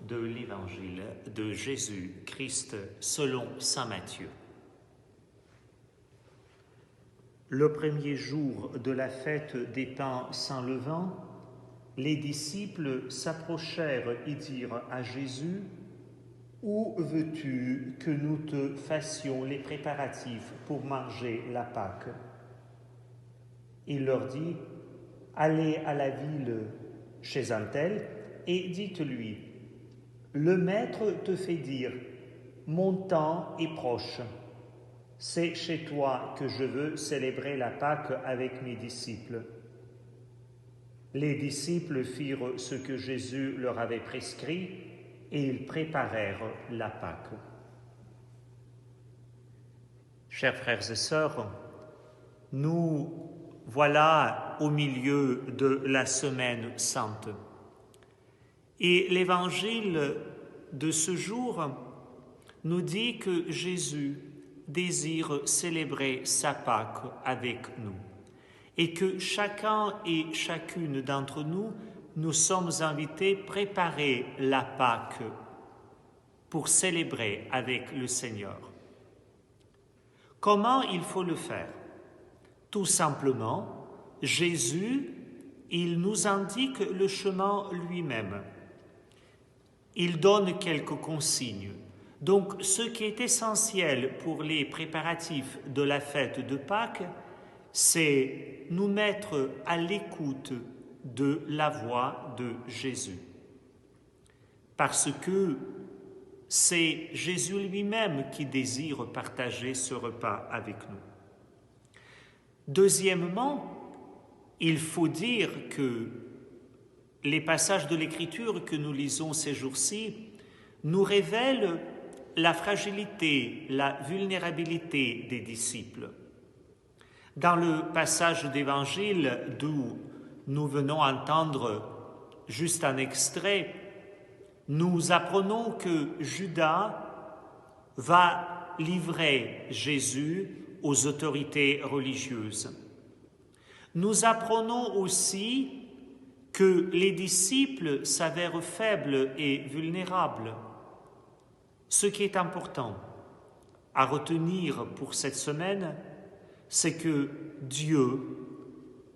de l'Évangile de Jésus-Christ selon saint Matthieu. Le premier jour de la fête des pains sans levain, les disciples s'approchèrent et dirent à Jésus : « Où veux-tu que nous te fassions les préparatifs pour manger la Pâque ?» Il leur dit : « Allez à la ville chez un tel et dites-lui : le Maître te fait dire : mon temps est proche. C'est chez toi que je veux célébrer la Pâque avec mes disciples. » Les disciples firent ce que Jésus leur avait prescrit et ils préparèrent la Pâque. Chers frères et sœurs, nous voilà au milieu de la Semaine Sainte. Et l'Évangile de ce jour nous dit que Jésus désire célébrer sa Pâque avec nous et que chacun et chacune d'entre nous, nous sommes invités à préparer la Pâque pour célébrer avec le Seigneur. Comment il faut le faire ? Tout simplement, Jésus, il nous indique le chemin lui-même. Il donne quelques consignes. Donc, ce qui est essentiel pour les préparatifs de la fête de Pâques, c'est nous mettre à l'écoute de la voix de Jésus. Parce que c'est Jésus lui-même qui désire partager ce repas avec nous. Deuxièmement, il faut dire que les passages de l'Écriture que nous lisons ces jours-ci nous révèlent la fragilité, la vulnérabilité des disciples. Dans le passage d'Évangile d'où nous venons entendre juste un extrait, nous apprenons que Judas va livrer Jésus aux autorités religieuses. Nous apprenons aussi que les disciples s'avèrent faibles et vulnérables. Ce qui est important à retenir pour cette semaine, c'est que Dieu,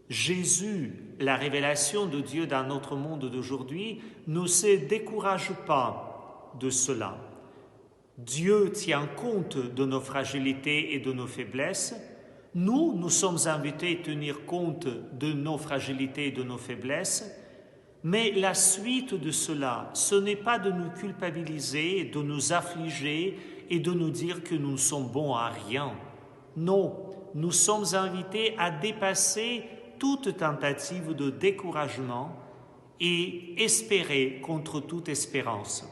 Jésus, la révélation de Dieu dans notre monde d'aujourd'hui, ne se décourage pas de cela. Dieu tient compte de nos fragilités et de nos faiblesses. Nous sommes invités à tenir compte de nos fragilités et de nos faiblesses, mais la suite de cela, ce n'est pas de nous culpabiliser, de nous affliger et de nous dire que nous ne sommes bons à rien. Non, nous sommes invités à dépasser toute tentative de découragement et espérer contre toute espérance.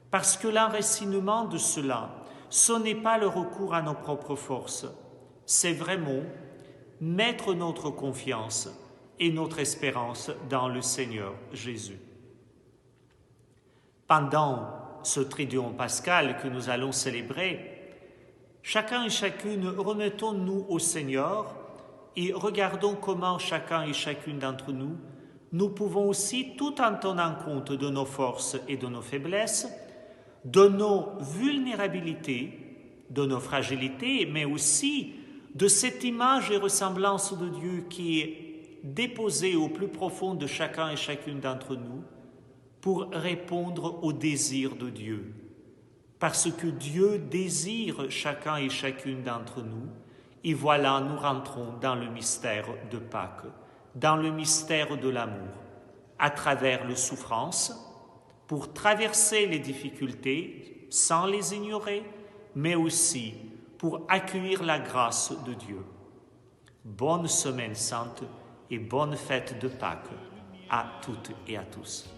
Parce que l'enracinement de cela, ce n'est pas le recours à nos propres forces, c'est vraiment mettre notre confiance et notre espérance dans le Seigneur Jésus. Pendant ce Triduum pascal que nous allons célébrer, chacun et chacune, remettons-nous au Seigneur et regardons comment chacun et chacune d'entre nous, nous pouvons aussi, tout en tenant compte de nos forces et de nos faiblesses, de nos vulnérabilités, de nos fragilités, mais aussi de cette image et ressemblance de Dieu qui est déposée au plus profond de chacun et chacune d'entre nous pour répondre aux désirs de Dieu. Parce que Dieu désire chacun et chacune d'entre nous, et voilà, nous rentrons dans le mystère de Pâques, dans le mystère de l'amour, à travers les souffrances, pour traverser les difficultés sans les ignorer, mais aussi pour accueillir la grâce de Dieu. Bonne Semaine Sainte et bonne fête de Pâques à toutes et à tous.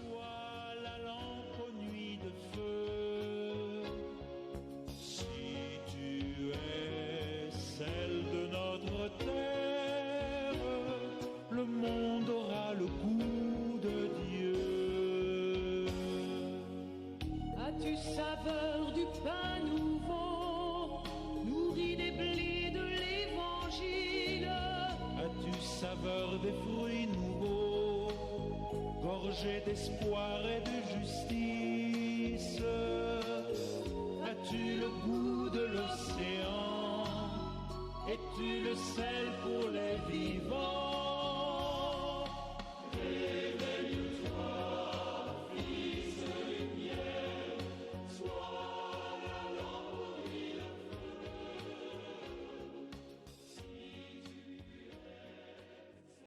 Le monde aura le goût de Dieu. As-tu saveur du pain nouveau, nourri des blés de l'Évangile? As-tu saveur des fruits nouveaux, gorgés d'espoir et de justice? délices. As-tu le goût de l'océan? Es-tu le sel